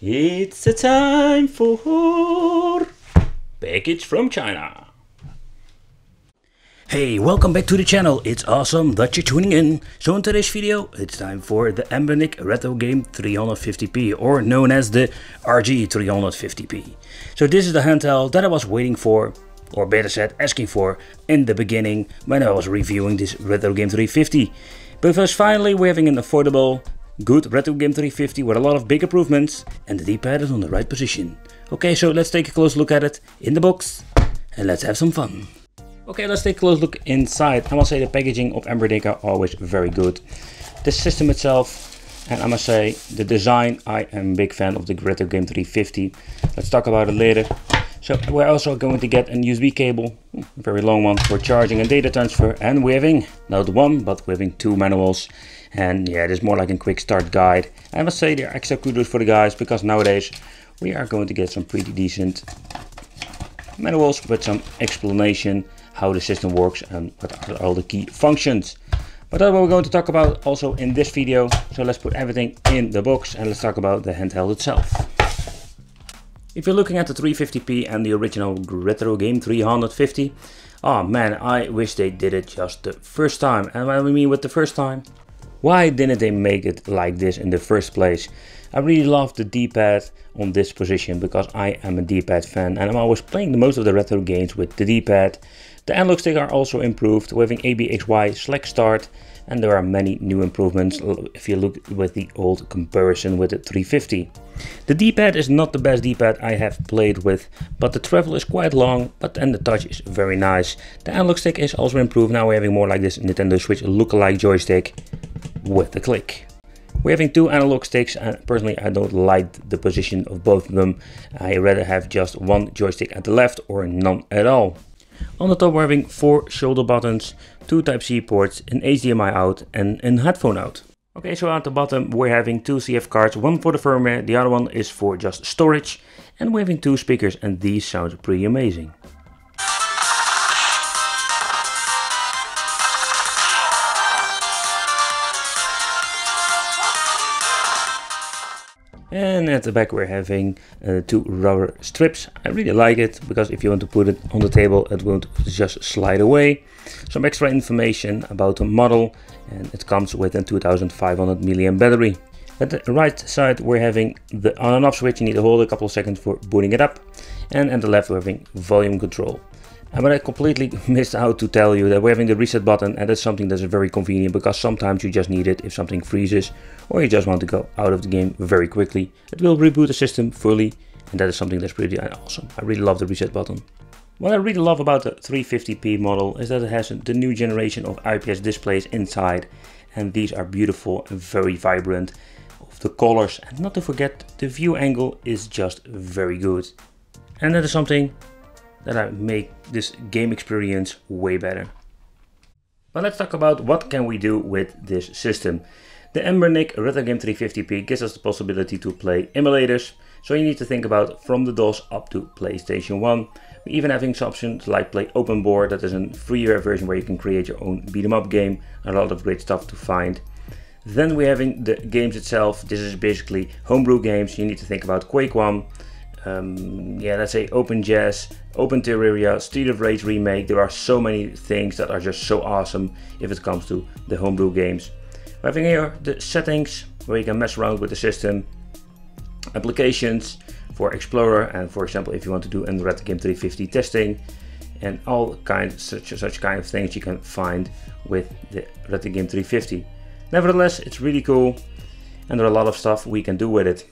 It's a time for package from China. Hey, welcome back to the channel. It's awesome that you're tuning in. So in today's video, it's time for the Anbernic Retro Game 350P, or known as the RG350P. So this is the handheld that I was waiting for, or better said, asking for in the beginning when I was reviewing this Retro Game 350. Because finally we're having an affordable, good Retro Game 350 with a lot of big improvements, and the D-pad is on the right position. Okay, so let's take a close look at it in the box and let's have some fun. Okay, let's take a close look inside. I must say the packaging of Anbernic are always very good. The system itself, and I must say the design, I am a big fan of the Retro Game 350. Let's talk about it later. So we're also going to get a USB cable, a very long one, for charging and data transfer, and we're having not one but we're having two manuals. And yeah, it is more like a quick start guide. I must say they're extra kudos for the guys, because nowadays we are going to get some pretty decent manuals with some explanation how the system works and what are all the key functions. But that's what we're going to talk about also in this video. So let's put everything in the box and let's talk about the handheld itself. If you're looking at the 350p and the original Retro Game 350, oh man, I wish they did it just the first time. And what do we mean with the first time? Why didn't they make it like this in the first place? I really love the D-pad on this position because I am a D-pad fan and I'm always playing most of the retro games with the D-pad. The analog stick are also improved. We're having ABXY select start, and there are many new improvements if you look with the old comparison with the 350. The D-pad is not the best D-pad I have played with, but the travel is quite long, but then the touch is very nice. The analog stick is also improved. Now we're having more like this Nintendo Switch lookalike joystick with the click. We're having two analog sticks, and personally I don't like the position of both of them. I rather have just one joystick at the left or none at all. On the top we're having 4 shoulder buttons, 2 Type-C ports, an HDMI out and an headphone out. Okay, so at the bottom we're having 2 CF cards, one for the firmware, the other one is for just storage, and we're having 2 speakers, and these sound pretty amazing. And at the back we're having 2 rubber strips. I really like it because if you want to put it on the table it won't just slide away. Some extra information about the model, and it comes with a 2500 mAh battery. At the right side we're having the on and off switch. You need to hold a couple of seconds for booting it up. And at the left we're having volume control. But I completely missed out to tell you that we're having the reset button, and that's something that's very convenient because sometimes you just need it if something freezes or you just want to go out of the game very quickly. It will reboot the system fully, and that is something that's pretty awesome. I really love the reset button. What I really love about the 350p model is that it has the new generation of IPS displays inside, and these are beautiful and very vibrant of the colors, and not to forget the view angle is just very good, and that is something that I make this game experience way better. But let's talk about what can we do with this system. The Anbernic Retro Game 350p gives us the possibility to play emulators, so you need to think about from the DOS up to PlayStation 1. We're even having some options like play open board, that is a freeware version where you can create your own beat 'em up game, a lot of great stuff to find. Then we're having the games itself. This is basically homebrew games. You need to think about Quake 1, yeah, let's say Open Jazz, Open Terraria, Street of Rage remake. There are so many things that are just so awesome if it comes to the homebrew games. We're having here the settings where you can mess around with the system, applications for Explorer, and for example if you want to do a Retro Game 350 testing, and all kinds such kind of things you can find with the Retro Game 350. Nevertheless, it's really cool, and there are a lot of stuff we can do with it.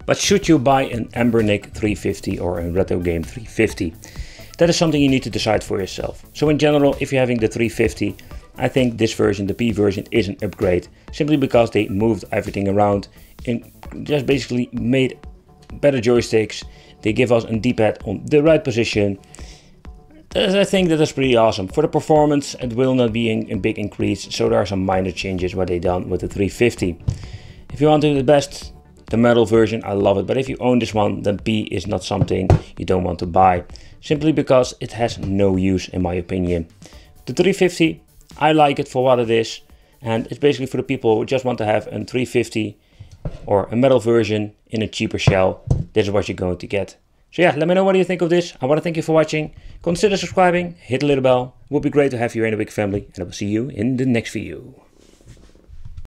But should you buy an Anbernic 350 or a Retro Game 350? That is something you need to decide for yourself. So in general, if you're having the 350, I think this version, the P version, is an upgrade. Simply because they moved everything around and just basically made better joysticks. They give us a D-pad on the right position. I think that is pretty awesome. For the performance, it will not be a big increase. So there are some minor changes what they done with the 350. If you want to do the best, the metal version, I love it. But if you own this one, then P is not something you don't want to buy. Simply because it has no use in my opinion. The 350, I like it for what it is. And it's basically for the people who just want to have a 350 or a metal version in a cheaper shell. This is what you're going to get. So yeah, let me know what you think of this. I want to thank you for watching. Consider subscribing, hit the little bell. It would be great to have you in the Wicked family. And I will see you in the next video.